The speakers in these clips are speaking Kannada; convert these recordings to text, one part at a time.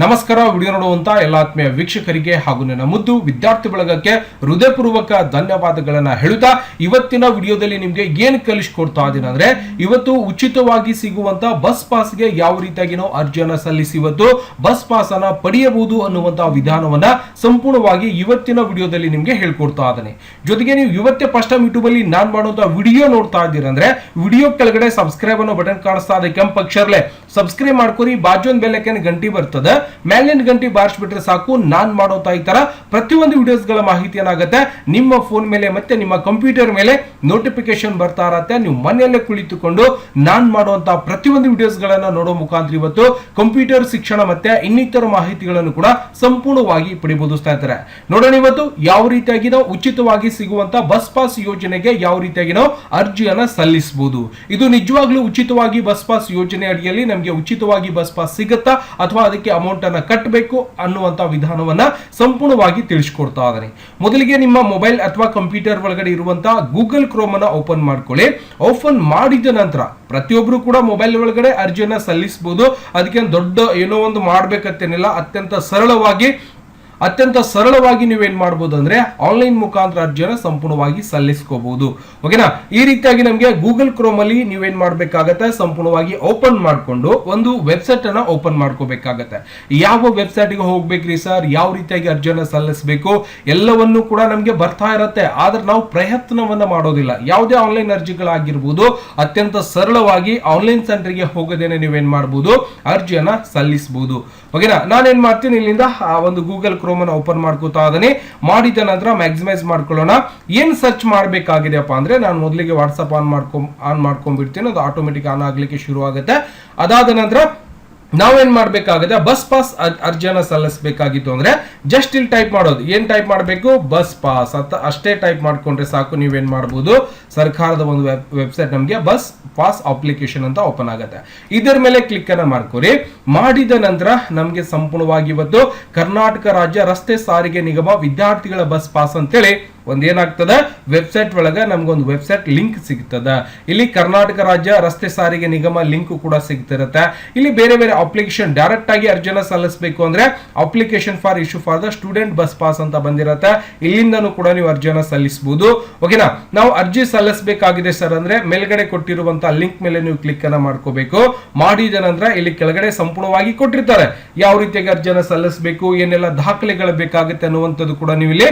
ನಮಸ್ಕಾರ. ವಿಡಿಯೋ ನೋಡುವಂತ ಎಲ್ಲ ಆತ್ಮೀಯ ವೀಕ್ಷಕರಿಗೆ ಹಾಗೂ ನನ್ನ ಮುದ್ದು ವಿದ್ಯಾರ್ಥಿ ಬಳಗಕ್ಕೆ ಹೃದಯಪೂರ್ವಕ ಧನ್ಯವಾದಗಳನ್ನ ಹೇಳುತ್ತಾ ಇವತ್ತಿನ ವಿಡಿಯೋದಲ್ಲಿ ನಿಮ್ಗೆ ಏನು ಕಲಿಸಿಕೊಡ್ತಾ ಇದ್ದೀನಿ ಅಂದ್ರೆ ಇವತ್ತು ಉಚಿತವಾಗಿ ಸಿಗುವಂತ ಬಸ್ ಪಾಸ್ಗೆ ಯಾವ ರೀತಿಯಾಗಿ ನಾವು ಅರ್ಜಿಯನ್ನ ಸಲ್ಲಿಸಿ ಇವತ್ತು ಬಸ್ ಪಾಸ್ ಅನ್ನ ಪಡೆಯಬಹುದು ಅನ್ನುವಂತ ವಿಧಾನವನ್ನ ಸಂಪೂರ್ಣವಾಗಿ ಇವತ್ತಿನ ವಿಡಿಯೋದಲ್ಲಿ ನಿಮ್ಗೆ ಹೇಳ್ಕೊಡ್ತಾ ಇದ್ದೇನೆ. ಜೊತೆಗೆ ನೀವು ಇವತ್ತೇ ಫಸ್ಟ್ ಟೈಮ್ ಯೂಟ್ಯೂಬ್ ಅಲ್ಲಿ ನಾನ್ ಮಾಡುವಂತ ವಿಡಿಯೋ ನೋಡ್ತಾ ಇದ್ದೀರಾ ಅಂದ್ರೆ ವಿಡಿಯೋ ಕೆಳಗಡೆ ಸಬ್ಸ್ಕ್ರೈಬ್ ಅನ್ನೋ ಬಟನ್ ಕಾಣಿಸ್ತಾ ಇದೆ, ಕೆಂಪು ಅಕ್ಷರಲೆ ಸಬ್ಸ್ಕ್ರೈಬ್ ಮಾಡ್ಕೊರಿ, ಬಾಜು ಒಂದು ಬೆಲ್ ಐಕಾನ್ ಗಂಟೆ ಬರ್ತದೆ, ಮೇಲಿನ ಗಂಟೆ ಬಾರಿಸ್ಬಿಟ್ರೆ ಸಾಕು. ನಾನ್ ಮಾಡೋತಾ ಈ ತರ ಪ್ರತಿಯೊಂದು ವಿಡಿಯೋಸ್ ಗಳ ಮಾಹಿತಿ ಏನಾಗುತ್ತೆ ನಿಮ್ಮ ಫೋನ್ ಮೇಲೆ ಮತ್ತೆ ನಿಮ್ಮ ಕಂಪ್ಯೂಟರ್ ಮೇಲೆ ನೋಟಿಫಿಕೇಶನ್ ಬರ್ತಾ ಇರತ್ತೆ. ನೀವು ಮನೆಯಲ್ಲೇ ಕುಳಿತುಕೊಂಡು ನಾನ್ ಮಾಡುವಂತ ಪ್ರತಿಯೊಂದು ವಿಡಿಯೋಸ್ ಗಳನ್ನ ನೋಡೋ ಮುಖಾಂತರ ಇವತ್ತು ಕಂಪ್ಯೂಟರ್ ಶಿಕ್ಷಣ ಮತ್ತೆ ಇನ್ನಿತರ ಮಾಹಿತಿಗಳನ್ನು ಕೂಡ ಸಂಪೂರ್ಣವಾಗಿ ಪಡೆಯಬಹುದು ಸ್ನೇಹಿತರೆ. ನೋಡೋಣ ಇವತ್ತು ಯಾವ ರೀತಿಯಾಗಿ ನಾವು ಉಚಿತವಾಗಿ ಸಿಗುವಂತ ಬಸ್ ಪಾಸ್ ಯೋಜನೆಗೆ ಯಾವ ರೀತಿಯಾಗಿ ನಾವು ಅರ್ಜಿಯನ್ನ ಸಲ್ಲಿಸಬಹುದು. ಇದು ನಿಜವಾಗ್ಲೂ ಉಚಿತವಾಗಿ ಬಸ್ ಪಾಸ್ ಯೋಜನೆ ಅಡಿಯಲ್ಲಿ ನಮಗೆ ಉಚಿತವಾಗಿ ಬಸ್ ಪಾಸ್ ಸಿಗುತ್ತಾ ಅಥವಾ ಅದಕ್ಕೆ ಅಮೌಂಟ್ ಅನ್ನ ಕಟ್ಟಬೇಕು ಅನ್ನುವಂತ ವಿಧಾನವನ್ನ ಸಂಪೂರ್ಣವಾಗಿ ತಿಳಿಸಿಕೊಡ್ತಾ ಇದ್ದೀನಿ. ಮೊದಲಿಗೆ ನಿಮ್ಮ ಮೊಬೈಲ್ ಅಥವಾ ಕಂಪ್ಯೂಟರ್ ಒಳಗಡೆ ಇರುವಂತಹ ಗೂಗಲ್ ಕ್ರೋಮ್ ಅನ್ನ ಓಪನ್ ಮಾಡ್ಕೊಳ್ಳಿ. ಓಪನ್ ಮಾಡಿದ ನಂತರ ಪ್ರತಿಯೊಬ್ರು ಕೂಡ ಮೊಬೈಲ್ ಒಳಗಡೆ ಅರ್ಜಿಯನ್ನ ಸಲ್ಲಿಸಬಹುದು. ಅದಕ್ಕೆ ದೊಡ್ಡ ಏನೋ ಒಂದು ಮಾಡ್ಬೇಕಂತೇನಿಲ್ಲ, ಅತ್ಯಂತ ಸರಳವಾಗಿ ನೀವೇನ್ ಮಾಡಬಹುದು ಅಂದ್ರೆ ಆನ್ಲೈನ್ ಮುಖಾಂತರ ಅರ್ಜಿಯನ್ನು ಸಂಪೂರ್ಣವಾಗಿ ಸಲ್ಲಿಸ್ಕೋಬಹುದು. ಓಕೆನಾ. ಈ ರೀತಿಯಾಗಿ ನಮಗೆ ಗೂಗಲ್ ಕ್ರೋಮ್ ಅಲ್ಲಿ ನೀವೇನ್ ಮಾಡ್ಬೇಕಾಗತ್ತೆ, ಸಂಪೂರ್ಣವಾಗಿ ಓಪನ್ ಮಾಡ್ಕೊಂಡು ಒಂದು ವೆಬ್ಸೈಟ್ ಅನ್ನ ಓಪನ್ ಮಾಡ್ಕೋಬೇಕಾಗತ್ತೆ. ಯಾವ ವೆಬ್ಸೈಟ್ ಗೆ ಹೋಗ್ಬೇಕ್ರಿ ಸರ್, ಯಾವ ರೀತಿಯಾಗಿ ಅರ್ಜಿಯನ್ನು ಸಲ್ಲಿಸಬೇಕು ಎಲ್ಲವನ್ನು ಕೂಡ ನಮ್ಗೆ ಬರ್ತಾ ಇರತ್ತೆ. ಆದ್ರೆ ನಾವು ಪ್ರಯತ್ನವನ್ನ ಮಾಡೋದಿಲ್ಲ. ಯಾವುದೇ ಆನ್ಲೈನ್ ಅರ್ಜಿಗಳಾಗಿರ್ಬೋದು ಅತ್ಯಂತ ಸರಳವಾಗಿ ಆನ್ಲೈನ್ ಸೆಂಟರ್ ಗೆ ಹೋಗದೇನೆ ನೀವೇನ್ ಮಾಡಬಹುದು, ಅರ್ಜಿಯನ್ನ ಸಲ್ಲಿಸಬಹುದು. ಓಕೆನಾ. ನಾನೇನ್ ಮಾಡ್ತೀನಿ, ಇಲ್ಲಿಂದ ಒಂದು ಗೂಗಲ್ ಕ್ರೋಮ್ ಅನ್ನು ಓಪನ್ ಮಾಡ್ಕೋತಾ ಇದ್ದೀನಿ. ಮಾಡಿದ ನಂತರ ಮ್ಯಾಕ್ಸಿಮೈಸ್ ಮಾಡ್ಕೊಳ್ಳೋಣ. ಏನ್ ಸರ್ಚ್ ಮಾಡಬೇಕಾಗಿದೆಯಪ್ಪ ಅಂದ್ರೆ ನಾನು ಮೊದಲಿಗೆ ವಾಟ್ಸ್ಆಪ್ ಆನ್ ಮಾಡ್ಕೊಂಡ್ಬಿಡ್ತೀನಿ. ಅದು ಆಟೋಮೆಟಿಕ್ ಆನ್ ಆಗ್ಲಿಕ್ಕೆ ಶುರು ಆಗುತ್ತೆ. ಅದಾದ ನಂತರ ನಾವೇನ್ ಮಾಡ್ಬೇಕಾಗುತ್ತೆ, ಬಸ್ ಪಾಸ್ ಅರ್ಜಿಯನ್ನ ಸಲ್ಲಿಸಬೇಕಾಗಿತ್ತು ಅಂದ್ರೆ ಜಸ್ಟ್ ಇಲ್ಲಿ ಟೈಪ್ ಮಾಡೋದು. ಏನ್ ಟೈಪ್ ಮಾಡಬೇಕು, ಬಸ್ ಪಾಸ್ ಅಂತ ಅಷ್ಟೇ ಟೈಪ್ ಮಾಡ್ಕೊಂಡ್ರೆ ಸಾಕು. ನೀವೇನ್ ಮಾಡಬಹುದು, ಸರ್ಕಾರದ ಒಂದು ವೆಬ್ಸೈಟ್ ನಮಗೆ ಬಸ್ ಪಾಸ್ ಅಪ್ಲಿಕೇಶನ್ ಅಂತ ಓಪನ್ ಆಗುತ್ತೆ. ಇದರ ಮೇಲೆ ಕ್ಲಿಕ್ ಅನ್ನ ಮಾಡ್ಕೊರಿ. ಮಾಡಿದ ನಂತರ ನಮಗೆ ಸಂಪೂರ್ಣವಾಗಿ ಇವತ್ತು ಕರ್ನಾಟಕ ರಾಜ್ಯ ರಸ್ತೆ ಸಾರಿಗೆ ನಿಗಮ ವಿದ್ಯಾರ್ಥಿಗಳ ಬಸ್ ಪಾಸ್ ಅಂತೇಳಿ ಒಂದೇನಾಗ್ತದೆ, ವೆಬ್ಸೈಟ್ ಒಳಗೆ ನಮ್ಗೊಂದು ವೆಬ್ಸೈಟ್ ಲಿಂಕ್ ಸಿಗ್ತದೆ. ಇಲ್ಲಿ ಕರ್ನಾಟಕ ರಾಜ್ಯ ರಸ್ತೆ ಸಾರಿಗೆ ನಿಗಮ ಲಿಂಕ್ ಕೂಡ ಸಿಗ್ತಿರುತ್ತೆ. ಇಲ್ಲಿ ಬೇರೆ ಬೇರೆ ಅಪ್ಲಿಕೇಶನ್ ಡೈರೆಕ್ಟ್ ಆಗಿ ಅರ್ಜಿಯನ್ನ ಸಲ್ಲಿಸಬೇಕು ಅಂದ್ರೆ application for issue for the student bus pass ಅಂತ ಬಂದಿರುತ್ತೆ. ಇಲ್ಲಿಂದನೂ ಕೂಡ ನೀವು ಅರ್ಜಿಯನ್ನ ಸಲ್ಲಿಸಬಹುದು. ಓಕೆನಾ. ನಾವು ಅರ್ಜಿ ಸಲ್ಲಿಸಬೇಕಾಗಿದೆ ಸರ್ ಅಂದ್ರೆ ಮೇಲ್ಗಡೆ ಕೊಟ್ಟಿರುವಂತಹ ಲಿಂಕ್ ಮೇಲೆ ನೀವು ಕ್ಲಿಕ್ ಅನ್ನ ಮಾಡ್ಕೋಬೇಕು. ಮಾಡಿದ ನಂತರ ಇಲ್ಲಿ ಕೆಳಗಡೆ ಸಂಪೂರ್ಣವಾಗಿ ಕೊಟ್ಟಿರ್ತಾರೆ ಯಾವ ರೀತಿಯಾಗಿ ಅರ್ಜಿಯನ್ನ ಸಲ್ಲಿಸಬೇಕು, ಏನೆಲ್ಲ ದಾಖಲೆಗಳು ಬೇಕಾಗುತ್ತೆ ಅನ್ನುವಂಥದ್ದು ಕೂಡ ನೀವು ಇಲ್ಲಿ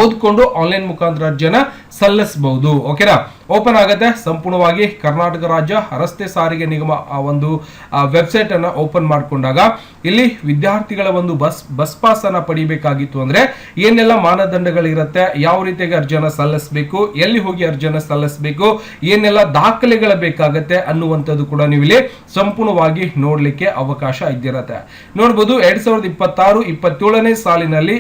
ಓದ್ಕೊಂಡು ಆನ್ಲೈನ್ ಮುಖಾಂತರ ಅರ್ಜಿಯನ್ನ ಸಲ್ಲಿಸಬಹುದು. ಓಕೆನಾ. ಓಪನ್ ಆಗುತ್ತೆ. ಸಂಪೂರ್ಣವಾಗಿ ಕರ್ನಾಟಕ ರಾಜ್ಯ ರಸ್ತೆ ಸಾರಿಗೆ ನಿಗಮ ಆ ಒಂದು ವೆಬ್ಸೈಟ್ ಅನ್ನ ಓಪನ್ ಮಾಡ್ಕೊಂಡಾಗ ಇಲ್ಲಿ ವಿದ್ಯಾರ್ಥಿಗಳ ಒಂದು ಬಸ್ ಪಾಸ್ ಅನ್ನ ಪಡಿಬೇಕಾಗಿತ್ತು ಅಂದ್ರೆ ಏನೆಲ್ಲ ಮಾನದಂಡಗಳಿರುತ್ತೆ, ಯಾವ ರೀತಿಯಾಗಿ ಅರ್ಜಿಯನ್ನ ಸಲ್ಲಿಸಬೇಕು, ಎಲ್ಲಿ ಹೋಗಿ ಅರ್ಜಿಯನ್ನ ಸಲ್ಲಿಸಬೇಕು, ಏನೆಲ್ಲ ದಾಖಲೆಗಳು ಬೇಕಾಗತ್ತೆ ಅನ್ನುವಂಥದ್ದು ಕೂಡ ನೀವು ಇಲ್ಲಿ ಸಂಪೂರ್ಣವಾಗಿ ನೋಡ್ಲಿಕ್ಕೆ ಅವಕಾಶ ಇದ್ದಿರತ್ತೆ. ನೋಡ್ಬೋದು 2026-27ನೇ ಸಾಲಿನಲ್ಲಿ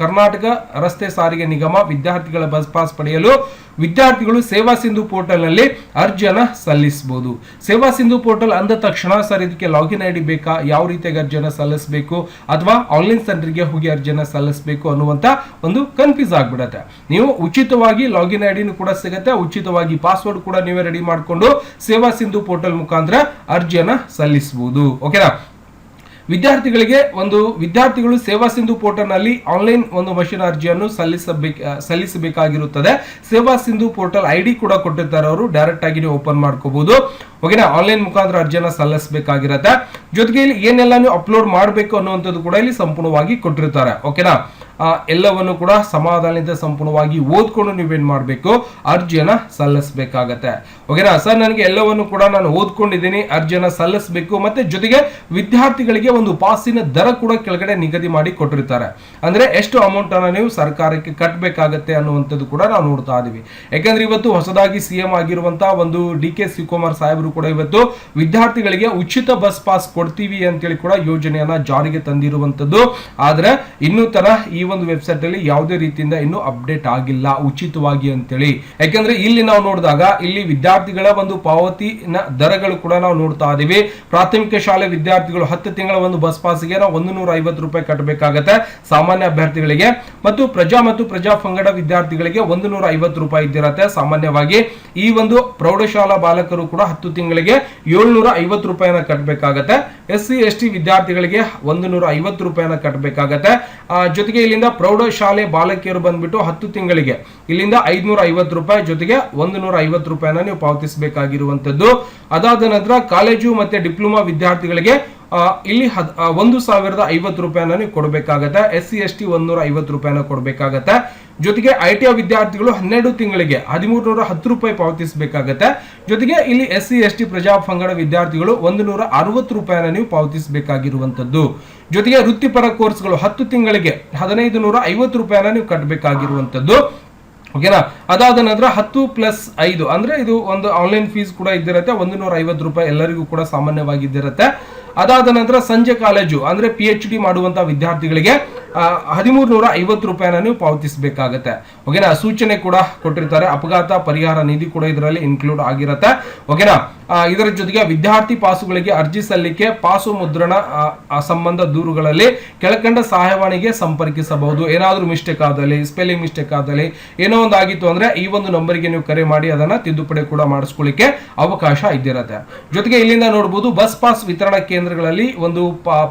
ಕರ್ನಾಟಕ ರಸ್ತೆ ಸಾರಿಗೆ ನಿಗಮ ವಿದ್ಯಾರ್ಥಿಗಳ ಬಸ್ ಪಾಸ್ ಪಡೆಯಲು ವಿದ್ಯಾರ್ಥಿಗಳು ಸೇವಾ ಸಿಂಧು ಪೋರ್ಟಲ್ ನಲ್ಲಿ ಅರ್ಜಿಯನ್ನ ಸಲ್ಲಿಸಬಹುದು. ಸೇವಾ ಸಿಂಧು ಪೋರ್ಟಲ್ ಅಂದ ತಕ್ಷಣ ಸರ್ ಇದಕ್ಕೆ ಲಾಗಿನ್ ಐಡಿ ಬೇಕಾ, ಯಾವ ರೀತಿಯಾಗಿ ಅರ್ಜಿಯನ್ನ ಸಲ್ಲಿಸಬೇಕು ಅಥವಾ ಆನ್ಲೈನ್ ಸೆಂಟರ್ಗೆ ಹೋಗಿ ಅರ್ಜಿಯನ್ನ ಸಲ್ಲಿಸಬೇಕು ಅನ್ನುವಂತ ಒಂದು ಕನ್ಫ್ಯೂಸ್ ಆಗ್ಬಿಡತ್ತೆ. ನೀವು ಉಚಿತವಾಗಿ ಲಾಗಿನ್ ಐಡಿನೂ ಕೂಡ ಸಿಗುತ್ತೆ, ಉಚಿತವಾಗಿ ಪಾಸ್ವರ್ಡ್ ಕೂಡ ನೀವೇ ರೆಡಿ ಮಾಡಿಕೊಂಡು ಸೇವಾ ಸಿಂಧು ಪೋರ್ಟಲ್ ಮುಖಾಂತರ ಅರ್ಜಿಯನ್ನ ಸಲ್ಲಿಸಬಹುದು. ಓಕೆನಾ. ವಿದ್ಯಾರ್ಥಿಗಳು ಸೇವಾ ಸಿಂಧು ಪೋರ್ಟಲ್ ನಲ್ಲಿ ಆನ್ಲೈನ್ ಒಂದು ಮಷೀನ್ ಅರ್ಜಿಯನ್ನು ಸಲ್ಲಿಸಬೇಕಾಗಿರುತ್ತದೆ. ಸೇವಾ ಸಿಂಧು ಪೋರ್ಟಲ್ ಐಡಿ ಕೂಡ ಕೊಟ್ಟಿರ್ತಾರೆ ಅವರು, ಡೈರೆಕ್ಟ್ ಆಗಿ ನೀವು ಓಪನ್ ಮಾಡ್ಕೋಬಹುದು. ಓಕೆನಾ. ಆನ್ಲೈನ್ ಮುಖಾಂತರ ಅರ್ಜಿಯನ್ನ ಸಲ್ಲಿಸಬೇಕಾಗಿರುತ್ತೆ. ಜೊತೆಗೆ ಇಲ್ಲಿ ಏನೆಲ್ಲ ನೀವು ಅಪ್ಲೋಡ್ ಮಾಡಬೇಕು ಅನ್ನುವಂಥದ್ದು ಕೂಡ ಇಲ್ಲಿ ಸಂಪೂರ್ಣವಾಗಿ ಕೊಟ್ಟಿರ್ತಾರೆ. ಓಕೆನಾ. ಎಲ್ಲವನ್ನು ಕೂಡ ಸಮಾಧಾನದಿಂದ ಸಂಪೂರ್ಣವಾಗಿ ಓದ್ಕೊಂಡು ನೀವೇನ್ ಮಾಡಬೇಕು, ಅರ್ಜಿಯನ್ನ ಸಲ್ಲಿಸಬೇಕಾಗತ್ತೆ. ಓಕೆನಾ. ಸರ್ ನನಗೆ ಎಲ್ಲವನ್ನು ಕೂಡ ನಾನು ಓದ್ಕೊಂಡಿದ್ದೀನಿ, ಅರ್ಜಿಯನ್ನ ಸಲ್ಲಿಸಬೇಕು. ಮತ್ತೆ ಜೊತೆಗೆ ವಿದ್ಯಾರ್ಥಿಗಳಿಗೆ ಒಂದು ಪಾಸಿನ ದರ ಕೂಡ ಕೆಳಗಡೆ ನಿಗದಿ ಮಾಡಿ ಕೊಟ್ಟಿರ್ತಾರೆ. ಅಂದ್ರೆ ಎಷ್ಟು ಅಮೌಂಟ್ ಅನ್ನ ನೀವು ಸರ್ಕಾರಕ್ಕೆ ಕಟ್ಟಬೇಕಾಗತ್ತೆ ಅನ್ನುವಂಥದ್ದು ಕೂಡ ನಾವು ನೋಡ್ತಾ ಇದೀವಿ. ಯಾಕಂದ್ರೆ ಇವತ್ತು ಹೊಸದಾಗಿ ಸಿಎಂ ಆಗಿರುವಂತಹ ಒಂದು DK ಶಿವಕುಮಾರ್ ಸಾಹೇಬರು ಕೂಡ ಇವತ್ತು ವಿದ್ಯಾರ್ಥಿಗಳಿಗೆ ಉಚಿತ ಬಸ್ ಪಾಸ್ ಕೊಡ್ತೀವಿ ಅಂತೇಳಿ ಕೂಡ ಯೋಜನೆಯನ್ನ ಜಾರಿಗೆ ತಂದಿರುವಂತದ್ದು. ಆದ್ರೆ ಇನ್ನೂ ತರ ಈ ಒಂದು ವೆಬ್ಸೈಟ್ ಅಲ್ಲಿ ಯಾವುದೇ ರೀತಿಯಿಂದ ಇನ್ನೂ ಅಪ್ಡೇಟ್ ಆಗಿಲ್ಲ ಉಚಿತವಾಗಿ ಅಂತೇಳಿ. ಯಾಕಂದ್ರೆ ಇಲ್ಲಿ ನಾವು ನೋಡಿದಾಗ ಇಲ್ಲಿ ವಿದ್ಯಾರ್ಥಿಗಳ ಒಂದು ಪಾವತಿನ ದರಗಳು ಕೂಡ ನಾವು ನೋಡ್ತಾ ಇದೀವಿ. ಪ್ರಾಥಮಿಕ ಶಾಲೆ ವಿದ್ಯಾರ್ಥಿಗಳು 10 ತಿಂಗಳ ಒಂದು ಬಸ್ ಪಾಸ್ಗೆ ನಾವು 150 ರೂಪಾಯಿ ಕಟ್ಟಬೇಕಾಗತ್ತೆ ಸಾಮಾನ್ಯ ಅಭ್ಯರ್ಥಿಗಳಿಗೆ, ಮತ್ತು ಪ್ರಜಾ ಪಂಗಡ ವಿದ್ಯಾರ್ಥಿಗಳಿಗೆ 150 ರೂಪಾಯಿ ಇದ್ದಿರತ್ತೆ ಸಾಮಾನ್ಯವಾಗಿ. ಈ ಒಂದು ಪ್ರೌಢಶಾಲಾ ಬಾಲಕರು ಕೂಡ 10 ತಿಂಗಳಿಗೆ 750 ರೂಪಾಯಿನ ಕಟ್ಟಬೇಕಾಗತ್ತೆ. SC ST ವಿದ್ಯಾರ್ಥಿಗಳಿಗೆ 150 ರೂಪಾಯಿನ ಕಟ್ಟಬೇಕಾಗತ್ತೆ. ಜೊತೆಗೆ ಇಲ್ಲಿಂದ ಪ್ರೌಢಶಾಲೆ ಬಾಲಕಿಯರು ಬಂದ್ಬಿಟ್ಟು 10 ತಿಂಗಳಿಗೆ ಇಲ್ಲಿಂದ 550 ರೂಪಾಯಿ ಜೊತೆಗೆ 150 ರೂಪಾಯಿನ ನೀವು ಪಾವತಿಸಬೇಕಾಗಿರುವಂತದ್ದು. ಅದಾದ ನಂತರ ಕಾಲೇಜು ಮತ್ತೆ ಡಿಪ್ಲೊಮಾ ವಿದ್ಯಾರ್ಥಿಗಳಿಗೆ ಇಲ್ಲಿ 1050 ರೂಪಾಯಿನ ನೀವು ಕೊಡಬೇಕಾಗತ್ತೆ. SC ST 150 ರೂಪಾಯಿನ ಕೊಡಬೇಕಾಗತ್ತೆ. ಜೊತೆಗೆ ITI ವಿದ್ಯಾರ್ಥಿಗಳು 12 ತಿಂಗಳಿಗೆ 1310 ರೂಪಾಯಿ ಪಾವತಿಸಬೇಕಾಗತ್ತೆ. ಜೊತೆಗೆ ಇಲ್ಲಿ SC ST ಪ್ರಜಾ ಪಂಗಡ ವಿದ್ಯಾರ್ಥಿಗಳು 160 ರೂಪಾಯಿನ ನೀವು ಪಾವತಿಸಬೇಕಾಗಿರುವಂತದ್ದು. ಜೊತೆಗೆ ವೃತ್ತಿಪರ ಕೋರ್ಸ್ಗಳು 10 ತಿಂಗಳಿಗೆ 1550 ರೂಪಾಯಿನ ನೀವು ಕಟ್ಟಬೇಕಾಗಿರುವಂತದ್ದು. ಓಕೆನಾ. ಅದಾದ ನಂತರ 10+5 ಅಂದ್ರೆ ಇದು ಒಂದು ಆನ್ಲೈನ್ ಫೀಸ್ ಕೂಡ ಇದ್ದಿರತ್ತೆ, 150 ರೂಪಾಯಿ ಎಲ್ಲರಿಗೂ ಕೂಡ ಸಾಮಾನ್ಯವಾಗಿ ಇದ್ದಿರತ್ತೆ. ಅದಾದ ನಂತರ ಸಂಜೆ ಕಾಲೇಜು ಅಂದ್ರೆ PhD ಮಾಡುವಂತ ವಿದ್ಯಾರ್ಥಿಗಳಿಗೆ 1350 ರೂಪಾಯಿನ ನೀವು ಪಾವತಿಸಬೇಕಾಗತ್ತೆ. ಓಕೆನಾ. ಸೂಚನೆ ಕೂಡ ಕೊಟ್ಟಿರ್ತಾರೆ, ಅಪಘಾತ ಪರಿಹಾರ ನಿಧಿ ಕೂಡ ಇದರಲ್ಲಿ ಇನ್ಕ್ಲೂಡ್ ಆಗಿರುತ್ತೆ. ಓಕೆನಾ. ಇದರ ಜೊತೆಗೆ ವಿದ್ಯಾರ್ಥಿ ಪಾಸುಗಳಿಗೆ ಅರ್ಜಿ ಸಲ್ಲಿಕೆ, ಪಾಸು ಮುದ್ರಣ ಸಂಬಂಧ ದೂರುಗಳಲ್ಲಿ ಕೆಳಕಂಡ ಸಹಾಯವಾಣಿಗೆ ಸಂಪರ್ಕಿಸಬಹುದು. ಏನಾದ್ರೂ ಮಿಸ್ಟೇಕ್ ಆದಲ್ಲಿ, ಸ್ಪೆಲ್ಲಿಂಗ್ ಮಿಸ್ಟೇಕ್ ಆದಲ್ಲಿ, ಏನೋ ಒಂದು ಆಗಿತ್ತು ಅಂದ್ರೆ ಈ ಒಂದು ನಂಬರ್ಗೆ ನೀವು ಕರೆ ಮಾಡಿ ಅದನ್ನ ತಿದ್ದುಪಡಿ ಕೂಡ ಮಾಡಿಸ್ಕೊಳ್ಳಿಕ್ಕೆ ಅವಕಾಶ ಇದ್ದಿರತ್ತೆ. ಜೊತೆಗೆ ಇಲ್ಲಿಂದ ನೋಡಬಹುದು ಬಸ್ ಪಾಸ್ ವಿತರಣಾ ಕೇಂದ್ರಗಳಲ್ಲಿ ಒಂದು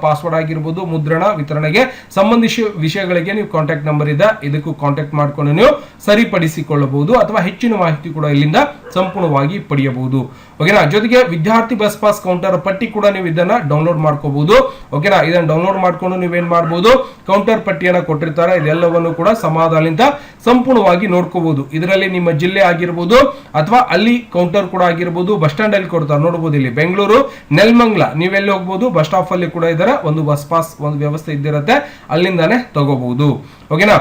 ಪಾಸ್ವರ್ಡ್ ಆಗಿರ್ಬೋದು, ಮುದ್ರಣ ವಿತರಣೆಗೆ ಸಂಬಂಧಿಸಿದ ವಿಷಯಗಳಿಗೆ ನೀವು ಕಾಂಟ್ಯಾಕ್ಟ್ ನಂಬರ್ ಇದೆ, ಇದಕ್ಕೂ ಕಾಂಟ್ಯಾಕ್ಟ್ ಮಾಡ್ಕೊಂಡು ನೀವು ಸರಿಪಡಿಸಿಕೊಳ್ಳಬಹುದು ಅಥವಾ ಹೆಚ್ಚಿನ ಮಾಹಿತಿ ಕೂಡ ಇಲ್ಲಿಂದ ಸಂಪೂರ್ಣವಾಗಿ ಪಡೆಯಬಹುದು. ಓಕೆನಾ. ಜೊತೆಗೆ ವಿದ್ಯಾರ್ಥಿ ಬಸ್ ಪಾಸ್ ಕೌಂಟರ್ ಪಟ್ಟಿ ಕೂಡ ನೀವು ಇದನ್ನ ಡೌನ್ಲೋಡ್ ಮಾಡ್ಕೋಬಹುದು. ಓಕೆನಾ. ಇದನ್ನ ಡೌನ್ಲೋಡ್ ಮಾಡ್ಕೊಂಡು ನೀವೇನ್ ಮಾಡಬಹುದು, ಕೌಂಟರ್ ಪಟ್ಟಿಯನ್ನ ಕೊಟ್ಟಿರ್ತಾರೆ, ಇದೆಲ್ಲವನ್ನು ಕೂಡ ಸಮಾಧಾನದಿಂದ ಸಂಪೂರ್ಣವಾಗಿ ನೋಡ್ಕೋಬಹುದು. ಇದರಲ್ಲಿ ನಿಮ್ಮ ಜಿಲ್ಲೆ ಆಗಿರ್ಬೋದು ಅಥವಾ ಅಲ್ಲಿ ಕೌಂಟರ್ ಕೂಡ ಆಗಿರ್ಬೋದು, ಬಸ್ ಸ್ಟ್ಯಾಂಡ್ ಅಲ್ಲಿ ಕೊಡ್ತಾರೆ ನೋಡಬಹುದು. ಇಲ್ಲಿ ಬೆಂಗಳೂರು ನೆಲಮಂಗಲ ನೀವೆಲ್ಲಿ ಹೋಗ್ಬೋದು, ಬಸ್ ಸ್ಟಾಪ್ ಅಲ್ಲಿ ಕೂಡ ಇದರ ಒಂದು ಬಸ್ ಪಾಸ್ ಒಂದು ವ್ಯವಸ್ಥೆ ಇದ್ದಿರುತ್ತೆ, ಅಲ್ಲಿಂದಾನೆ ತಗೋಬಹುದು. ಓಕೆನಾ.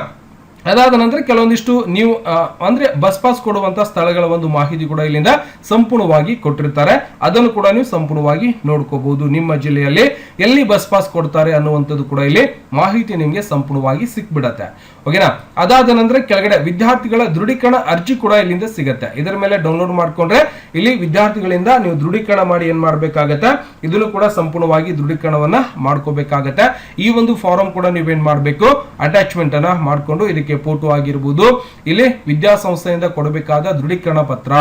ಅದಾದ ನಂತರ ಕೆಲವೊಂದಿಷ್ಟು ನೀವು ಅಂದ್ರೆ ಬಸ್ ಪಾಸ್ ಕೊಡುವಂತ ಸ್ಥಳಗಳ ಒಂದು ಮಾಹಿತಿ ಕೂಡ ಇಲ್ಲಿಂದ ಸಂಪೂರ್ಣವಾಗಿ ಕೊಟ್ಟಿರ್ತಾರೆ, ಅದನ್ನು ಕೂಡ ನೀವು ಸಂಪೂರ್ಣವಾಗಿ ನೋಡ್ಕೋಬಹುದು. ನಿಮ್ಮ ಜಿಲ್ಲೆಯಲ್ಲಿ ಎಲ್ಲಿ ಬಸ್ ಪಾಸ್ ಕೊಡ್ತಾರೆ ಅನ್ನುವಂಥದ್ದು ಕೂಡ ಇಲ್ಲಿ ಮಾಹಿತಿ ನಿಮಗೆ ಸಂಪೂರ್ಣವಾಗಿ ಸಿಕ್ಬಿಡತ್ತೆ. ಓಕೆನಾ. ಅದಾದ ನಂತರ ಕೆಳಗಡೆ ವಿದ್ಯಾರ್ಥಿಗಳ ದೃಢೀಕರಣ ಅರ್ಜಿ ಕೂಡ ಇಲ್ಲಿಂದ ಸಿಗುತ್ತೆ. ಇದರ ಮೇಲೆ ಡೌನ್ಲೋಡ್ ಮಾಡ್ಕೊಂಡ್ರೆ ಇಲ್ಲಿ ವಿದ್ಯಾರ್ಥಿಗಳಿಂದ ನೀವು ದೃಢೀಕರಣ ಮಾಡಿ ಏನ್ ಮಾಡ್ಬೇಕಾಗತ್ತೆ, ಇದನ್ನು ಕೂಡ ಸಂಪೂರ್ಣವಾಗಿ ದೃಢೀಕರಣವನ್ನ ಮಾಡ್ಕೋಬೇಕಾಗತ್ತೆ. ಈ ಒಂದು ಫಾರಂ ಕೂಡ ನೀವೇನ್ ಮಾಡ್ಬೇಕು, ಅಟ್ಯಾಚ್ಮೆಂಟ್ ಅನ್ನ ಮಾಡ್ಕೊಂಡು ಇದಕ್ಕೆ ಫೋಟೋ ಆಗಿರಬಹುದು, ಇಲ್ಲಿ ವಿದ್ಯಾಸಂಸ್ಥೆಯಿಂದ ಕೊಡಬೇಕಾದ ದೃಢೀಕರಣ ಪತ್ರ,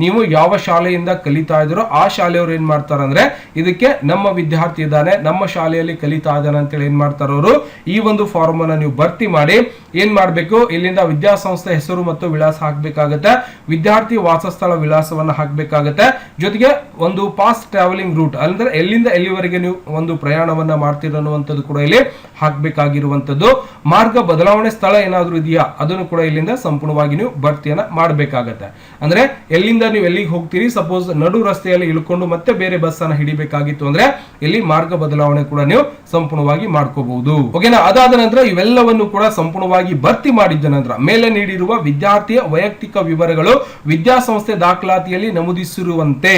ನೀವು ಯಾವ ಶಾಲೆಯಿಂದ ಕಲಿತಾ ಇದ್ರೋ ಆ ಶಾಲೆಯವರು ಏನ್ ಮಾಡ್ತಾರೆ ಅಂದ್ರೆ ಇದಕ್ಕೆ ನಮ್ಮ ವಿದ್ಯಾರ್ಥಿ ಇದ್ದಾನೆ, ನಮ್ಮ ಶಾಲೆಯಲ್ಲಿ ಕಲಿತಾ ಇದ್ದಾನೆ ಅಂತೇಳಿ ಏನ್ ಮಾಡ್ತಾರೆ ಅವರು ಈ ಒಂದು ಫಾರ್ಮ್ ಅನ್ನ ನೀವು ಭರ್ತಿ ಮಾಡಿ ಏನ್ ಮಾಡ್ಬೇಕು, ಇಲ್ಲಿಂದ ವಿದ್ಯಾಸಂಸ್ಥೆ ಹೆಸರು ಮತ್ತು ವಿಳಾಸ ಹಾಕ್ಬೇಕಾಗತ್ತೆ, ವಿದ್ಯಾರ್ಥಿ ವಾಸಸ್ಥಳ ವಿಳಾಸವನ್ನ ಹಾಕ್ಬೇಕಾಗತ್ತೆ. ಜೊತೆಗೆ ಒಂದು ಪಾಸ್ ಟ್ರಾವೆಲಿಂಗ್ ರೂಟ್ ಅಂದ್ರೆ ಎಲ್ಲಿಂದ ಎಲ್ಲಿವರೆಗೆ ನೀವು ಒಂದು ಪ್ರಯಾಣವನ್ನ ಮಾಡ್ತೀರ ಅನ್ನುವಂಥದ್ದು ಕೂಡ ಇಲ್ಲಿ ಹಾಕ್ಬೇಕಾಗಿರುವಂತದ್ದು. ಮಾರ್ಗ ಬದಲಾವಣೆ ಸ್ಥಳ ಏನಾದ್ರೂ ಇದೆಯಾ ಅದನ್ನು ಕೂಡ ಇಲ್ಲಿಂದ ಸಂಪೂರ್ಣವಾಗಿ ನೀವು ಭರ್ತಿಯನ್ನ ಮಾಡಬೇಕಾಗತ್ತೆ. ಅಂದ್ರೆ ಎಲ್ಲಿಂದ ನೀವು ಎಲ್ಲಿಗೆ ಹೋಗ್ತೀರಿ, ಸಪೋಸ್ ನಡು ರಸ್ತೆಯಲ್ಲಿ ಇಳ್ಕೊಂಡು ಮತ್ತೆ ಬೇರೆ ಬಸ್ ಅನ್ನ ಹಿಡಿಬೇಕಾಗಿತ್ತು ಅಂದ್ರೆ ಇಲ್ಲಿ ಮಾರ್ಗ ಬದಲಾವಣೆ ಕೂಡ ನೀವು ಸಂಪೂರ್ಣವಾಗಿ ಮಾಡ್ಕೋಬಹುದು. ಓಕೆನಾ. ಅದಾದ ನಂತರ ಇವೆಲ್ಲವನ್ನು ಕೂಡ ಸಂಪೂರ್ಣವಾಗಿ ಭರ್ತಿ ಮಾಡಿದ ನಂತರ ಮೇಲೆ ನೀಡಿರುವ ವಿದ್ಯಾರ್ಥಿಯ ವೈಯಕ್ತಿಕ ವಿವರಗಳು ವಿದ್ಯಾಸಂಸ್ಥೆ ದಾಖಲಾತಿಯಲ್ಲಿ ನಮೂದಿಸಿರುವಂತೆ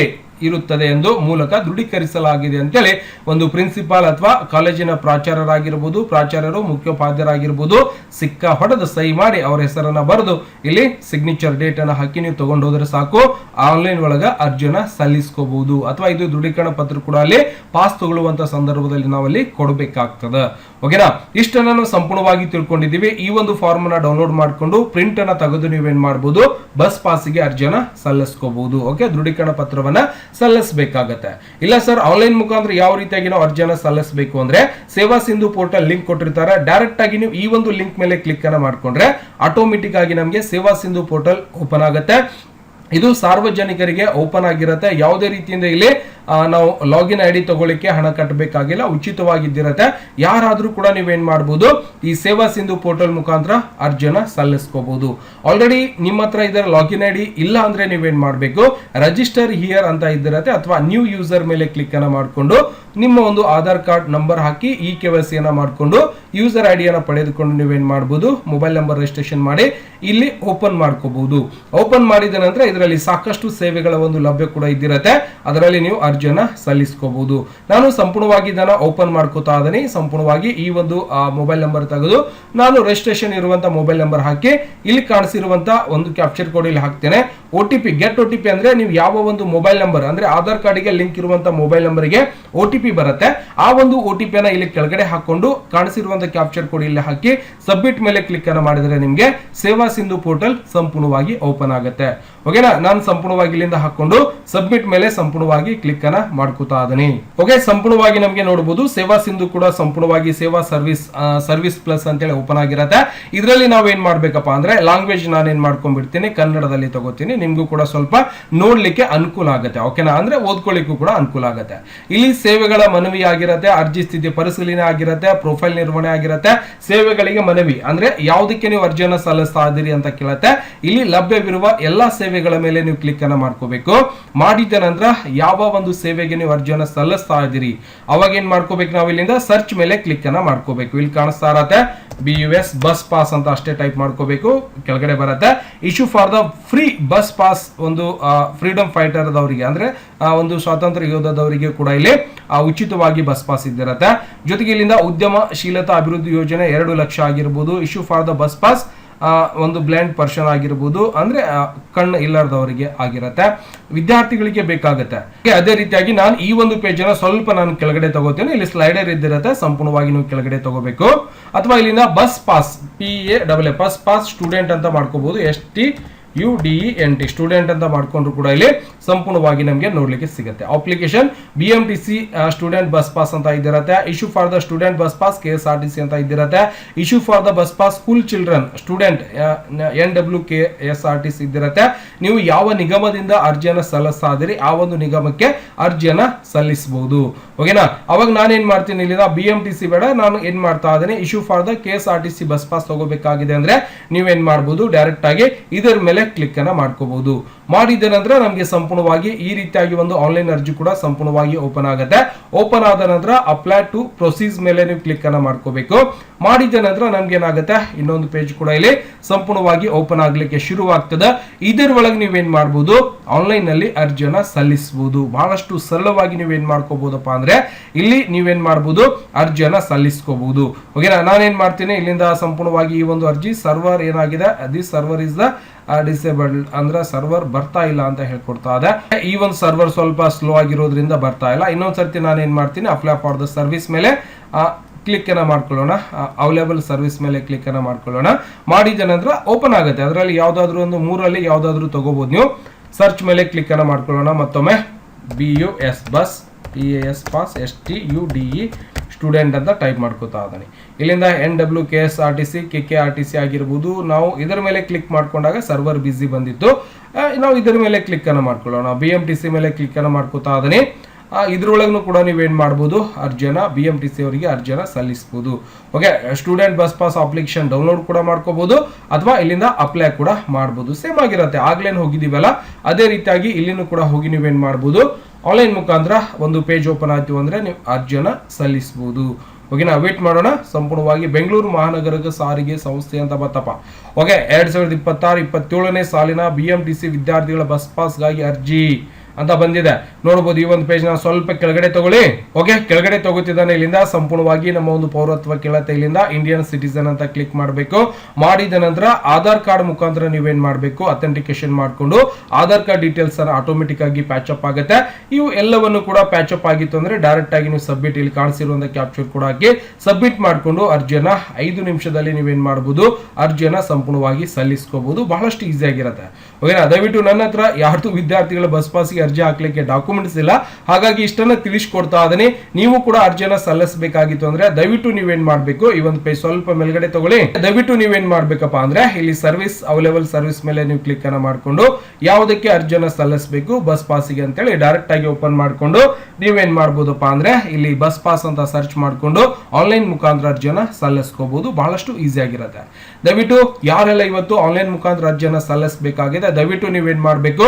ಇರುತ್ತದೆ ಎಂದು ಮೂಲಕ ದೃಢೀಕರಿಸಲಾಗಿದೆ ಅಂತೇಳಿ ಒಂದು ಪ್ರಿನ್ಸಿಪಾಲ್ ಅಥವಾ ಕಾಲೇಜಿನ ಪ್ರಾಚಾರ್ಯರಾಗಿರ್ಬೋದು, ಪ್ರಾಚಾರ್ಯರು ಮುಖ್ಯೋಪಾಧ್ಯಾಯರಾಗಿರ್ಬೋದು ಸಿಕ್ಕ ಹೊಡೆದು ಸಹಿ ಮಾಡಿ ಅವರ ಹೆಸರನ್ನ ಬರೆದು ಇಲ್ಲಿ ಸಿಗ್ನೇಚರ್ ಡೇಟ್ ಅನ್ನ ಹಾಕಿ ನೀವು ತಗೊಂಡು ಹೋದ್ರೆ ಸಾಕು, ಆನ್ಲೈನ್ ಒಳಗ ಅರ್ಜಿಯನ್ನ ಸಲ್ಲಿಸ್ಕೋಬಹುದು. ಅಥವಾ ಇದು ದೃಢೀಕರಣ ಪತ್ರ ಕೂಡ ಅಲ್ಲಿ ಪಾಸ್ ತಗೊಳ್ಳುವಂತ ಸಂದರ್ಭದಲ್ಲಿ ನಾವಲ್ಲಿ ಕೊಡಬೇಕಾಗ್ತದೆ. ಓಕೆನಾ. ಇಷ್ಟನ್ನ ನಾವು ಸಂಪೂರ್ಣವಾಗಿ ತಿಳ್ಕೊಂಡಿದ್ದೀವಿ. ಈ ಒಂದು ಫಾರ್ಮ್ ಅನ್ನ ಡೌನ್ಲೋಡ್ ಮಾಡಿಕೊಂಡು ಪ್ರಿಂಟ್ ಅನ್ನ ತೆಗೆದು ನೀವೇನ್ ಮಾಡಬಹುದು, ಬಸ್ ಪಾಸ್ಗೆ ಅರ್ಜಿಯನ್ನ ಸಲ್ಲಿಸ್ಕೋಬಹುದು. ಓಕೆ. ದೃಢೀಕರಣ ಪತ್ರವನ್ನ ಸಲ್ಲಿಸಬೇಕಾಗತ್ತೆ. ಇಲ್ಲ ಸರ್ ಆನ್ಲೈನ್ ಮುಖಾಂತರ ಯಾವ ರೀತಿಯಾಗಿ ನಾವು ಅರ್ಜಿಯನ್ನ ಸಲ್ಲಿಸಬೇಕು ಅಂದ್ರೆ ಸೇವಾ ಸಿಂಧು ಪೋರ್ಟಲ್ ಲಿಂಕ್ ಕೊಟ್ಟಿರ್ತಾರೆ, ಡೈರೆಕ್ಟ್ ಆಗಿ ನೀವು ಈ ಒಂದು ಲಿಂಕ್ ಮೇಲೆ ಕ್ಲಿಕ್ ಅನ್ನ ಮಾಡ್ಕೊಂಡ್ರೆ ಆಟೋಮೆಟಿಕ್ ಆಗಿ ನಮಗೆ ಸೇವಾ ಸಿಂಧು ಪೋರ್ಟಲ್ ಓಪನ್ ಆಗುತ್ತೆ. ಇದು ಸಾರ್ವಜನಿಕರಿಗೆ ಓಪನ್ ಆಗಿರುತ್ತೆ. ಯಾವುದೇ ರೀತಿಯಿಂದ ಇಲ್ಲಿ ನಾವು ಲಾಗಿನ್ ಐಡಿ ತಗೊಳ್ಳಿಕ್ಕೆ ಹಣ ಕಟ್ಟಬೇಕಾಗಿಲ್ಲ, ಉಚಿತವಾಗಿದ್ದಿರತ್ತೆ. ಯಾರಾದ್ರೂ ಕೂಡ ನೀವೇನ್ ಮಾಡಬಹುದು, ಈ ಸೇವಾ ಸಿಂಧು ಪೋರ್ಟಲ್ ಮುಖಾಂತರ ಅರ್ಜಿಯನ್ನ ಸಲ್ಲಿಸ್ಕೋಬಹುದು. ಆಲ್ರೆಡಿ ನಿಮ್ಮ ಹತ್ರ ಇದರ ಲಾಗಿನ್ ಐಡಿ ಇಲ್ಲ ಅಂದ್ರೆ ನೀವೇನ್ ಮಾಡಬೇಕು, ರಿಜಿಸ್ಟರ್ ಹಿಯರ್ ಅಂತ ಇದ್ದಿರತ್ತೆ ಅಥವಾ ನ್ಯೂ ಯೂಸರ್ ಮೇಲೆ ಕ್ಲಿಕ್ ಅನ್ನ ಮಾಡಿಕೊಂಡು ನಿಮ್ಮ ಒಂದು ಆಧಾರ್ ಕಾರ್ಡ್ ನಂಬರ್ ಹಾಕಿ ಈ KYC ಅನ್ನ ಮಾಡಿಕೊಂಡು ಯೂಸರ್ ಐಡಿಯನ್ನ ಪಡೆದುಕೊಂಡು ನೀವೇನ್ ಮಾಡಬಹುದು, ಮೊಬೈಲ್ ನಂಬರ್ ರಿಜಿಸ್ಟ್ರೇಷನ್ ಮಾಡಿ ಇಲ್ಲಿ ಓಪನ್ ಮಾಡ್ಕೋಬಹುದು. ಓಪನ್ ಮಾಡಿದ ನಂತರ ಇದರಲ್ಲಿ ಸಾಕಷ್ಟು ಸೇವೆಗಳ ಒಂದು ಲಭ್ಯ ಕೂಡ ಇದ್ದಿರತ್ತೆ. ಅದರಲ್ಲಿ ನೀವು ಅರ್ಜಿಯನ್ನ ಸಲ್ಲಿಸ್ಕೋಬಹುದು. ನಾನು ಸಂಪೂರ್ಣವಾಗಿ ಇದನ್ನ ಓಪನ್ ಮಾಡ್ಕೋತಾ ಇದ್ದೀನಿ. ಸಂಪೂರ್ಣವಾಗಿ ಈ ಒಂದು ಮೊಬೈಲ್ ನಂಬರ್ ತೆಗೆದು ನಾನು ರಿಜಿಸ್ಟ್ರೇಷನ್ ಇರುವಂತ ಮೊಬೈಲ್ ನಂಬರ್ ಹಾಕಿ ಇಲ್ಲಿ ಕಾಣಿಸಿರುವಂತ ಒಂದು ಕ್ಯಾಪ್ಚರ್ ಕೋಡ್ ಇಲ್ಲಿ ಹಾಕ್ತೇನೆ. OTP ಗೆಟ್ OTP ಅಂದ್ರೆ ನೀವು ಯಾವ ಒಂದು ಮೊಬೈಲ್ ನಂಬರ್ ಅಂದ್ರೆ ಆಧಾರ್ ಕಾರ್ಡ್ ಗೆ ಲಿಂಕ್ ಇರುವಂತ ಮೊಬೈಲ್ ನಂಬರ್ಗೆ OTP ಬರುತ್ತೆ. ಆ ಒಂದು OTP ನ ಇಲ್ಲಿ ಕೆಳಗಡೆ ಹಾಕೊಂಡು ಕಾಣಿಸಿರುವಂತ ಕ್ಯಾಪ್ಚರ್ ಕೋಡ್ ಇಲ್ಲಿ ಹಾಕಿ ಸಬ್ಮಿಟ್ ಮೇಲೆ ಕ್ಲಿಕ್ ಅನ್ನು ಮಾಡಿದ್ರೆ ನಿಮಗೆ ಸೇವಾ ಸಿಂಧು ಪೋರ್ಟಲ್ ಸಂಪೂರ್ಣವಾಗಿ ಓಪನ್ ಆಗುತ್ತೆ. ಓಕೆನಾ, ನಾನು ಸಂಪೂರ್ಣವಾಗಿ ಇಲ್ಲಿಂದ ಹಾಕೊಂಡು ಸಬ್ಮಿಟ್ ಮೇಲೆ ಸಂಪೂರ್ಣವಾಗಿ ಕ್ಲಿಕ್ ಅನ್ನ ಮಾಡ್ಕೋತಾ ಇದೀನಿ. ಓಕೆ, ಸಂಪೂರ್ಣವಾಗಿ ನಮಗೆ ನೋಡಬಹುದು ಸೇವಾ ಸಿಂಧು ಕೂಡ ಸಂಪೂರ್ಣವಾಗಿ ಸೇವಾ ಸರ್ವಿಸ್ ಪ್ಲಸ್ ಅಂತೇಳಿ ಓಪನ್ ಆಗಿರುತ್ತೆ. ಇದರಲ್ಲಿ ನಾವು ಏನ್ ಮಾಡ್ಬೇಕಪ್ಪ ಅಂದ್ರೆ ಲ್ಯಾಂಗ್ವೇಜ್ ನಾನು ಏನ್ ಮಾಡ್ಕೊಂಡ್ಬಿಡ್ತೀನಿ, ಕನ್ನಡದಲ್ಲಿ ತಗೋತೀನಿ. ನಿಮ್ಗೂ ಕೂಡ ಸ್ವಲ್ಪ ನೋಡ್ಲಿಕ್ಕೆ ಅನುಕೂಲ ಆಗುತ್ತೆ. ಓಕೆನಾ, ಅಂದ್ರೆ ಓದ್ಕೊಳ್ಳಿಕ್ಕೂ ಕೂಡ ಅನುಕೂಲ ಆಗುತ್ತೆ. ಇಲ್ಲಿ ಸೇವೆಗಳ ಮನವಿ ಆಗಿರುತ್ತೆ, ಅರ್ಜಿ ಸ್ಥಿತಿ ಪರಿಶೀಲನೆ ಆಗಿರುತ್ತೆ, ಪ್ರೊಫೈಲ್ ನಿರ್ವಹಣೆ ಆಗಿರುತ್ತೆ, ಸೇವೆಗಳಿಗೆ ಮನವಿ ಅಂದ್ರೆ ಯಾವುದಕ್ಕೆ ನೀವು ಅರ್ಜಿಯನ್ನ ಸಲ್ಲಿಸ್ತಾ ಇದ್ದೀರಿ ಅಂತ ಕೇಳುತ್ತೆ. ಇಲ್ಲಿ ಲಭ್ಯವಿರುವ ಎಲ್ಲಾ ಸೇವೆಗಳ ಮೇಲೆ ನೀವು ಕ್ಲಿಕ್ ಅನ್ನ ಮಾಡ್ಕೋಬೇಕು. ಮಾಡಿದ ನಂತರ ಯಾವ ಒಂದು ಸೇವೆಗೆ ನೀವು ಅರ್ಜಿಯನ್ನ ಸಲ್ಲಿಸ್ತಾ ಇದ್ದೀರಿ ಅವಾಗ ಏನ್ ಮಾಡ್ಕೋಬೇಕು, ನಾವು ಇಲ್ಲಿಂದ ಸರ್ಚ್ ಮೇಲೆ ಕ್ಲಿಕ್ ಅನ್ನ ಮಾಡ್ಕೋಬೇಕು. ಇಲ್ಲಿ ಕಾಣಿಸ್ತಾ ಇರತ್ತೆ BUS ಬಸ್ ಪಾಸ್ ಅಂತ ಅಷ್ಟೇ ಟೈಪ್ ಮಾಡ್ಕೋಬೇಕು. ಕೆಳಗಡೆ ಬರುತ್ತೆ issue for the free bus pass, ಒಂದು ಫ್ರೀಡಮ್ ಫೈಟರ್ ದವರಿಗೆ ಅಂದ್ರೆ ಒಂದು ಸ್ವಾತಂತ್ರ್ಯ ಯೋಧದವರಿಗೆ ಕೂಡ ಇಲ್ಲಿ ಉಚಿತವಾಗಿ ಬಸ್ ಪಾಸ್ ಇದ್ದಿರತ್ತೆ. ಜೊತೆಗೆ ಇಲ್ಲಿಂದ ಉದ್ಯಮಶೀಲತಾ ಅಭಿವೃದ್ಧಿ ಯೋಜನೆ 2 ಲಕ್ಷ ಆಗಿರ್ಬೋದು. Issue for the bus pass ಒಂದು ಬ್ಲೈಂಡ್ ಪರ್ಸನ್ ಆಗಿರ್ಬೋದು, ಅಂದ್ರೆ ಕಣ್ಣು ಇಲ್ಲದವರಿಗೆ ಆಗಿರತ್ತೆ. ವಿದ್ಯಾರ್ಥಿಗಳಿಗೆ ಬೇಕಾಗುತ್ತೆ. ಅದೇ ರೀತಿಯಾಗಿ ನಾನು ಈ ಒಂದು ಪೇಜ್ ಅನ್ನ ಸ್ವಲ್ಪ ನಾನು ಕೆಳಗಡೆ ತಗೋತೇನೆ. ಇಲ್ಲಿ ಸ್ಲೈಡರ್ ಇದ್ದಿರತ್ತೆ, ಸಂಪೂರ್ಣವಾಗಿ ನೀವು ಕೆಳಗಡೆ ತಗೋಬೇಕು. ಅಥವಾ ಇಲ್ಲಿಂದ bus pass PA bus pass student ಅಂತ ಮಾಡ್ಕೋಬಹುದು. STUDENT ಸ್ಟೂಡೆಂಟ್ ಅಂತ ಮಾಡ್ಕೊಂಡ್ರು ಕೂಡ ಇಲ್ಲಿ ಸಂಪೂರ್ಣವಾಗಿ ನಮಗೆ ನೋಡ್ಲಿಕ್ಕೆ ಸಿಗುತ್ತೆ. Application BMTC student bus pass ಅಂತ ಇದ್ದಿರತ್ತೆ. Issue for the student bus pass KSRTC ಅಂತ ಇದ್ದಿರತ್ತೆ. Issue for the bus pass school children student NWKSRTC ಇದ್ದಿರತ್ತೆ. ನೀವು ಯಾವ ನಿಗಮದಿಂದ ಅರ್ಜಿಯನ್ನ ಸಲ್ಲಿಸ್ತಾ ಇದ್ದೀರಿ ಆ ಒಂದು ನಿಗಮಕ್ಕೆ ಅರ್ಜಿಯನ್ನ ಸಲ್ಲಿಸಬಹುದು. ಓಕೆನಾ, ಅವಾಗ ನಾನು ಏನ್ ಮಾಡ್ತೀನಿ, ಇಲ್ಲಿಂದ BMTC ಬೇಡ, ನಾನು ಏನ್ ಮಾಡ್ತಾ ಇದ್ದೀನಿ, issue for the KSRTC bus pass ತಗೋಬೇಕಾಗಿದೆ ಅಂದ್ರೆ ನೀವೇನ್ ಮಾಡಬಹುದು, ಡೈರೆಕ್ಟ್ ಆಗಿ ಇದರ ಮೇಲೆ ಕ್ಲಿಕ್ ಅನ್ನ ಮಾಡ್ಕೋಬಹುದು. ಮಾಡಿದ ನಂತರ ನಮಗೆ ಸಂಪೂರ್ಣವಾಗಿ ಈ ರೀತಿಯಾಗಿ ಒಂದು ಆನ್ಲೈನ್ ಅರ್ಜಿ ಕೂಡ ಸಂಪೂರ್ಣವಾಗಿ ಓಪನ್ ಆಗುತ್ತೆ. ಓಪನ್ ಆದ ನಂತರ ಅಪ್ಲೈ ಟು ಪ್ರೊಸೀಸ್ ಮೇಲೆ ನೀವು ಕ್ಲಿಕ್ ಅನ್ನ ಮಾಡ್ಕೋಬೇಕು. ಮಾಡಿದ ನಂತರ ನಮ್ಗೆ ಏನಾಗುತ್ತೆ, ಇನ್ನೊಂದು ಪೇಜ್ ಕೂಡ ಇಲ್ಲಿ ಸಂಪೂರ್ಣವಾಗಿ ಓಪನ್ ಆಗ್ಲಿಕ್ಕೆ ಶುರುವಾಗ್ತದೆ. ಇದರ ಒಳಗೆ ನೀವೇನ್ ಮಾಡಬಹುದು, ಆನ್ಲೈನ್ ನಲ್ಲಿ ಅರ್ಜಿಯನ್ನ ಸಲ್ಲಿಸಬಹುದು. ಬಹಳಷ್ಟು ಸರಳವಾಗಿ ನೀವೇನ್ ಮಾಡ್ಕೋಬಹುದಪ್ಪ ಅಂದ್ರೆ ಇಲ್ಲಿ ನೀವೇನ್ ಮಾಡಬಹುದು, ಅರ್ಜಿಯನ್ನ ಸಲ್ಲಿಸ್ಕೋಬಹುದು. ಓಕೆನಾ, ನಾನೇನ್ ಮಾಡ್ತೀನಿ, ಇಲ್ಲಿಂದ ಸಂಪೂರ್ಣವಾಗಿ ಈ ಒಂದು ಅರ್ಜಿ ಸರ್ವರ್ ಏನಾಗಿದೆ, this server is the disabled ಅಂದ್ರೆ ಸರ್ವರ್ ಬರ್ತಾ ಇಲ್ಲ ಅಂತ ಹೇಳ್ಕೊಡ್ತಾ ಇದೆ. ಈ ಒಂದು ಸರ್ವರ್ ಸ್ವಲ್ಪ ಸ್ಲೋ ಆಗಿರೋದ್ರಿಂದ ಬರ್ತಾ ಇಲ್ಲ. ಇನ್ನೊಂದ್ಸರ್ತಿ ನಾನು ಏನ್ ಮಾಡ್ತೀನಿ, ಅಪ್ಲೈ ಫಾರ್ ದ ಸರ್ವಿಸ್ ಮೇಲೆ ಕ್ಲಿಕ್ ಅನ್ನ ಮಾಡ್ಕೊಳ್ಳೋಣ. ಅವೈಲೇಬಲ್ ಸರ್ವಿಸ್ ಮೇಲೆ ಕ್ಲಿಕ್ ಅನ್ನ ಮಾಡ್ಕೊಳ್ಳೋಣ. ಮಾಡಿದ ನಂತರ ಓಪನ್ ಆಗುತ್ತೆ. ಅದರಲ್ಲಿ ಯಾವ್ದಾದ್ರು ಒಂದು 3ರಲ್ಲಿ ಯಾವ್ದಾದ್ರು ತಗೋಬಹುದು. ನೀವು ಸರ್ಚ್ ಮೇಲೆ ಕ್ಲಿಕ್ ಅನ್ನ ಮಾಡ್ಕೊಳ್ಳೋಣ. ಮತ್ತೊಮ್ಮೆ BUS bus PAS pass STUDE student ಅಂತ ಟೈಪ್ ಮಾಡ್ಕೋತಾ ಇದ್ದಾನೆ. ಇಲ್ಲಿಂದ NWKSRTC KKRTC ಆಗಿರ್ಬೋದು. ನಾವು ಇದರ ಮೇಲೆ ಕ್ಲಿಕ್ ಮಾಡ್ಕೊಂಡಾಗ ಸರ್ವರ್ ಬಿಸಿ ಬಂದಿತ್ತು. ನಾವು ಇದರ ಮೇಲೆ ಕ್ಲಿಕ್ ಅನ್ನ ಮಾಡ್ಕೊಳ್ಳೋಣ. BMTC ಮೇಲೆ ಕ್ಲಿಕ್ ಅನ್ನ ಮಾಡ್ಕೋತಾ ಇದ್ದಾನೆ. ಇದ್ರೊಳಗೂ ಕೂಡ ನೀವೇನ್ ಮಾಡಬಹುದು, ಅರ್ಜಿಯನ್ನ BMTC ಅವರಿಗೆ ಅರ್ಜಿಯನ್ನ ಸಲ್ಲಿಸಬಹುದು. Okay, student bus pass application download ಕೂಡ ಮಾಡ್ಕೋಬಹುದು ಅಥವಾ ಇಲ್ಲಿಂದ ಅಪ್ಲೈ ಕೂಡ ಮಾಡಬಹುದು. ಸೇಮ್ ಆಗಿರುತ್ತೆ, ಆಗ್ಲೇನು ಹೋಗಿದೀವಲ್ಲ ಅದೇ ರೀತಿಯಾಗಿ ಇಲ್ಲಿನೂ ಕೂಡ ಹೋಗಿ ನೀವೇನ್ ಮಾಡಬಹುದು, ಆನ್ಲೈನ್ ಮುಖಾಂತರ ಒಂದು ಪೇಜ್ ಓಪನ್ ಆಯ್ತು ಅಂದ್ರೆ ನೀವು ಅರ್ಜಿಯನ್ನ ಸಲ್ಲಿಸಬಹುದು. ಓಕೆನಾ, ವೇಟ್ ಮಾಡೋಣ. ಸಂಪೂರ್ಣವಾಗಿ ಬೆಂಗಳೂರು ಮಹಾನಗರ ಸಾರಿಗೆ ಸಂಸ್ಥೆ ಅಂತ ಬತ್ತಪ್ಪ. ಓಕೆ, 2026-27ನೇ ಸಾಲಿನ BMTC ವಿದ್ಯಾರ್ಥಿಗಳ ಬಸ್ ಪಾಸ್ಗಾಗಿ ಅರ್ಜಿ ಅಂತ ಬಂದಿದೆ. ನೋಡಬಹುದು ಈ ಒಂದು ಪೇಜ್ ನ ಸ್ವಲ್ಪ ಕೆಳಗಡೆ ತಗೊಳ್ಳಿ. ಓಕೆ, ಕೆಳಗಡೆ ತಗೋತಿದ್ದಾನೆ. ಇಲ್ಲಿಂದ ಸಂಪೂರ್ಣವಾಗಿ ನಮ್ಮ ಒಂದು ಪೌರತ್ವ ಕೇಳತ್ತೆ. ಇಲ್ಲಿಂದ ಇಂಡಿಯನ್ ಸಿಟಿಸನ್ ಅಂತ ಕ್ಲಿಕ್ ಮಾಡಬೇಕು. ಮಾಡಿದ ನಂತರ ಆಧಾರ್ ಕಾರ್ಡ್ ಮುಖಾಂತರ ನೀವೇನ್ ಮಾಡಬೇಕು, ಅಥೆಂಟಿಕೇಶನ್ ಮಾಡಿಕೊಂಡು ಆಧಾರ್ ಕಾರ್ಡ್ ಡೀಟೇಲ್ಸ್ ಅನ್ನ ಆಟೋಮೆಟಿಕ್ ಆಗಿ ಪ್ಯಾಚ್ ಅಪ್ ಆಗುತ್ತೆ. ಇವು ಎಲ್ಲವನ್ನು ಕೂಡ ಪ್ಯಾಚ್ ಅಪ್ ಆಗಿತ್ತು ಅಂದ್ರೆ ಡೈರೆಕ್ಟ್ ಆಗಿ ನೀವು ಸಬ್ಮಿಟ್, ಇಲ್ಲಿ ಕಾಣಿಸಿರುವಂತ ಕ್ಯಾಪ್ಚರ್ ಕೂಡ ಹಾಕಿ ಸಬ್ಮಿಟ್ ಮಾಡಿಕೊಂಡು ಅರ್ಜಿಯನ್ನ 5 ನಿಮಿಷದಲ್ಲಿ ನೀವೇನ್ ಮಾಡಬಹುದು, ಅರ್ಜಿಯನ್ನ ಸಂಪೂರ್ಣವಾಗಿ ಸಲ್ಲಿಸ್ಕೋಬಹುದು. ಬಹಳಷ್ಟು ಈಸಿ ಆಗಿರುತ್ತೆ. ಓಕೆನಾ, ದಯವಿಟ್ಟು ನನ್ನ ಹತ್ರ ಯಾರ್ದು ವಿದ್ಯಾರ್ಥಿಗಳ ಬಸ್ ಪಾಸ್ಗೆ ಅರ್ಜಿ ಹಾಕ್ಲಿಕ್ಕೆ ಡಾಕ್ಯುಮೆಂಟ್ಸ್ ಇಲ್ಲ, ಹಾಗಾಗಿ ಇಷ್ಟನ್ನ ತಿಳಿಸ್ಕೊಡ್ತಾ ಇದೀನಿ. ನೀವು ಕೂಡ ಅರ್ಜಿಯನ್ನ ಸಲ್ಲಿಸಬೇಕಾಗಿತ್ತು ಅಂದ್ರೆ ದಯವಿಟ್ಟು ನೀವೇನ್ ಮಾಡ್ಬೇಕು, ಈ ಒಂದು ಪೇಜ್ ಸ್ವಲ್ಪ ಮೇಲ್ಗಡೆ ತಗೊಳ್ಳಿ. ದಯವಿಟ್ಟು ನೀವೇನ್ ಮಾಡ್ಬೇಕಪ್ಪ ಅಂದ್ರೆ ಇಲ್ಲಿ ಸರ್ವಿಸ್ ಅವೈಲೇಬಲ್ ಸರ್ವಿಸ್ ಮೇಲೆ ನೀವು ಕ್ಲಿಕ್ ಅನ್ನ ಮಾಡ್ಕೊಂಡು ಯಾವುದಕ್ಕೆ ಅರ್ಜಿಯನ್ನ ಸಲ್ಲಿಸಬೇಕು ಬಸ್ ಪಾಸಿಗೆ ಅಂತೇಳಿ ಡೈರೆಕ್ಟ್ ಆಗಿ ಓಪನ್ ಮಾಡ್ಕೊಂಡು ನೀವೇನ್ ಮಾಡ್ಬೋದಪ್ಪ ಅಂದ್ರೆ ಇಲ್ಲಿ ಬಸ್ ಪಾಸ್ ಅಂತ ಸರ್ಚ್ ಮಾಡ್ಕೊಂಡು ಆನ್ಲೈನ್ ಮುಖಾಂತರ ಅರ್ಜಿಯನ್ನ ಸಲ್ಲಿಸ್ಕೋಬಹುದು. ಬಹಳಷ್ಟು ಈಸಿ ಆಗಿರುತ್ತೆ. ದಯವಿಟ್ಟು ಯಾರೆಲ್ಲ ಇವತ್ತು ಆನ್ಲೈನ್ ಮುಖಾಂತರ ಅರ್ಜಿಯನ್ನ ಸಲ್ಲಿಸಬೇಕಾಗಿದೆ ದಯವಿಟ್ಟು ನೀವೇನ್ ಮಾಡ್ಬೇಕು,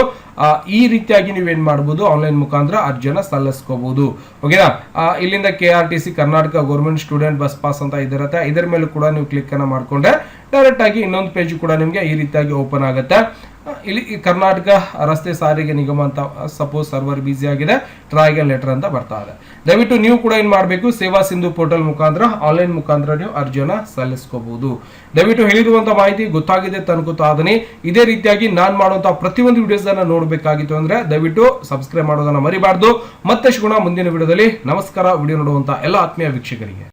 ಈ ರೀತಿಯಾಗಿ ನೀವೇನ್ ಮಾಡಬಹುದು, ಆನ್ಲೈನ್ ಮುಖಾಂತರ ಅರ್ಜಿಯನ್ನ ಸಲ್ಲಿಸ್ಕೋಬಹುದು. ಓಕೆನಾ, ಇಲ್ಲಿಂದ KRTC Karnataka government student bus pass ಅಂತ ಇದಿರುತ್ತೆ. ಇದರ ಮೇಲೆ ಕೂಡ ನೀವು ಕ್ಲಿಕ್ ಅನ್ನ ಮಾಡ್ಕೊಂಡ್ರೆ ಡೈರೆಕ್ಟ್ ಆಗಿ ಇನ್ನೊಂದು ಪೇಜ್ ಕೂಡ ನಿಮ್ಗೆ ಈ ರೀತಿಯಾಗಿ ಓಪನ್ ಆಗುತ್ತೆ. ಇಲ್ಲಿ ಈ ಕರ್ನಾಟಕ ರಸ್ತೆ ಸಾರಿಗೆ ನಿಗಮ ಅಂತ ಸಪೋಸ್ ಸರ್ವರ್ ಬಿಸಿ ಆಗಿದೆ, ಟ್ರೈಗಲ್ ಲೆಟರ್ ಅಂತ ಬರ್ತಾ ಇದೆ. ದಯವಿಟ್ಟು ನೀವು ಕೂಡ ಏನ್ ಮಾಡಬೇಕು, ಸೇವಾ ಸಿಂಧು ಪೋರ್ಟಲ್ ಮುಖಾಂತರ ಆನ್ಲೈನ್ ಮುಖಾಂತರ ನೀವು ಅರ್ಜಿಯನ್ನ ಸಲ್ಲಿಸ್ಕೋಬಹುದು. ದಯವಿಟ್ಟು ಹೇಳಿರುವಂತಹ ಮಾಹಿತಿ ಗೊತ್ತಾಗಿದೆ ತನಗುತ್ತಾದನೆ. ಇದೇ ರೀತಿಯಾಗಿ ನಾನ್ ಮಾಡುವಂತಹ ಪ್ರತಿಯೊಂದು ವಿಡಿಯೋಸ್ ಅನ್ನ ನೋಡಬೇಕಾಗಿತ್ತು ಅಂದ್ರೆ ದಯವಿಟ್ಟು ಸಬ್ಸ್ಕ್ರೈಬ್ ಮಾಡೋದನ್ನ ಮರಿಬಾರ್ದು. ಮತ್ತೆ ಸಿಗೋಣ ಮುಂದಿನ ವಿಡಿಯೋದಲ್ಲಿ. ನಮಸ್ಕಾರ. ವಿಡಿಯೋ ನೋಡುವಂತಹ ಎಲ್ಲ ಆತ್ಮೀಯ ವೀಕ್ಷಕರಿಗೆ.